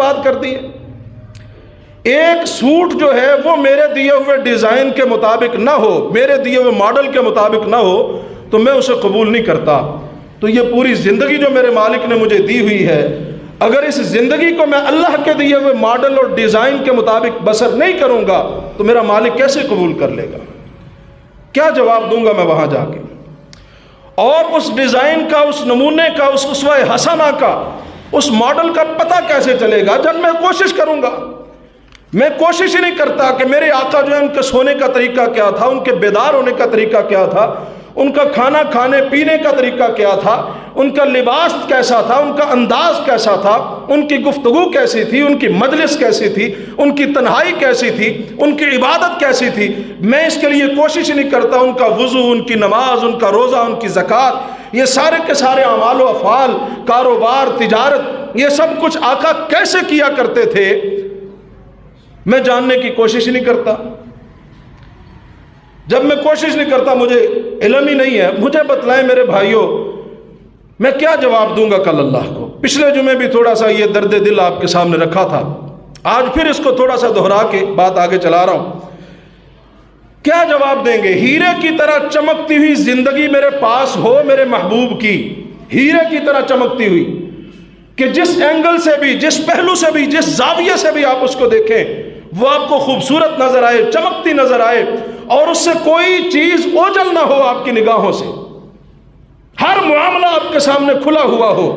برباد کر دیے۔ ایک سوٹ جو ہے وہ میرے دیے ہوئے ڈیزائن کے مطابق نہ ہو، میرے دیے ہوئے ماڈل کے مطابق نہ ہو تو میں اسے قبول نہیں کرتا۔ تو یہ پوری زندگی جو میرے مالک نے مجھے دی ہوئی ہے، اگر اس زندگی کو میں اللہ کے دیے ہوئے ماڈل اور ڈیزائن کے مطابق بسر نہیں کروں گا تو میرا مالک کیسے قبول کر لے گا؟ کیا جواب دوں گا میں وہاں جا کے؟ اور اس ڈیزائن کا، اس نمونے کا، اس اسوہ حسنہ کا، اس ماڈل کا پتہ کیسے چلے گا جب میں کوشش کروں گا؟ میں کوشش ہی نہیں کرتا کہ میرے آقا جو ہے ان کے سونے کا طریقہ کیا تھا، ان کے بیدار ہونے کا طریقہ کیا تھا، ان کا کھانا کھانے پینے کا طریقہ کیا تھا، ان کا لباس کیسا تھا، ان کا انداز کیسا تھا، ان کی گفتگو کیسی تھی، ان کی مجلس کیسی تھی، ان کی تنہائی کیسی تھی، ان کی عبادت کیسی تھی، میں اس کے لیے کوشش نہیں کرتا۔ ان کا وضو، ان کی نماز، ان کا روزہ، ان کی زکوٰۃ، یہ سارے کے سارے اعمال و افعال، کاروبار، تجارت، یہ سب کچھ آقا کیسے کیا کرتے تھے میں جاننے کی کوشش ہی نہیں کرتا۔ جب میں کوشش نہیں کرتا، مجھے علم ہی نہیں ہے، مجھے بتلائیں میرے بھائیوں، میں کیا جواب دوں گا کل اللہ کو؟ پچھلے جمعے بھی تھوڑا سا یہ درد دل آپ کے سامنے رکھا تھا، آج پھر اس کو تھوڑا سا دہرا کے بات آگے چلا رہا ہوں۔ کیا جواب دیں گے؟ ہیرے کی طرح چمکتی ہوئی زندگی میرے پاس ہو میرے محبوب کی، ہیرے کی طرح چمکتی ہوئی، کہ جس اینگل سے بھی، جس پہلو سے بھی، جس زاویے سے بھی آپ اس کو دیکھیں وہ آپ کو خوبصورت نظر آئے، چمکتی نظر آئے، اور اس سے کوئی چیز اوجھل نہ ہو آپ کی نگاہوں سے، ہر معاملہ آپ کے سامنے کھلا ہوا ہو،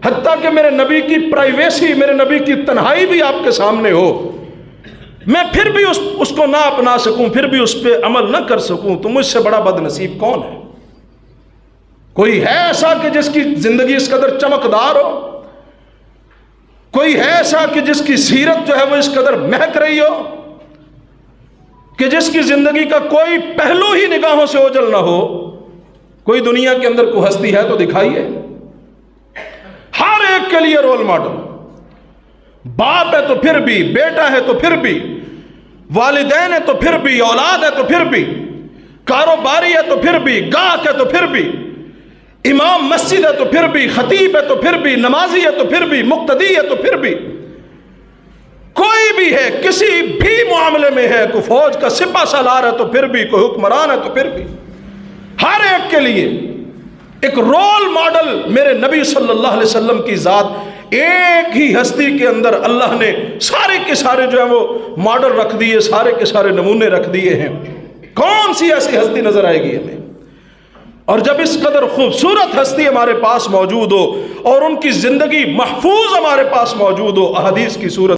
حتیٰ کہ میرے نبی کی پرائیویسی، میرے نبی کی تنہائی بھی آپ کے سامنے ہو، میں پھر بھی اس کو نہ اپنا سکوں، پھر بھی اس پہ عمل نہ کر سکوں، تو مجھ سے بڑا بد نصیب کون ہے؟ کوئی ہے ایسا کہ جس کی زندگی اس قدر چمکدار ہو؟ کوئی ہے ایسا کہ جس کی سیرت جو ہے وہ اس قدر مہک رہی ہو، کہ جس کی زندگی کا کوئی پہلو ہی نگاہوں سے اوجھل نہ ہو؟ کوئی دنیا کے اندر کوئی ہستی ہے تو دکھائیے۔ ہر ایک کے لیے رول ماڈل، باپ ہے تو پھر بھی، بیٹا ہے تو پھر بھی، والدین ہے تو پھر بھی، اولاد ہے تو پھر بھی، کاروباری ہے تو پھر بھی، گاہک ہے تو پھر بھی، امام مسجد ہے تو پھر بھی، خطیب ہے تو پھر بھی، نمازی ہے تو پھر بھی، مقتدی ہے تو پھر بھی، کوئی بھی ہے، کسی بھی معاملے میں ہے، کوئی فوج کا سپہ سالار ہے تو پھر بھی، کوئی حکمران ہے تو پھر بھی، ہر ایک کے لیے ایک رول ماڈل میرے نبی صلی اللہ علیہ وسلم کی ذات، ایک ہی ہستی کے اندر اللہ نے سارے کے سارے جو ہے وہ ماڈل رکھ دیے، سارے کے سارے نمونے رکھ دیے ہیں۔ کون سی ایسی ہستی نظر آئے گی ہمیں؟ اور جب اس قدر خوبصورت ہستی ہمارے پاس موجود ہو اور ان کی زندگی محفوظ ہمارے پاس موجود ہو، احادیث کی صورت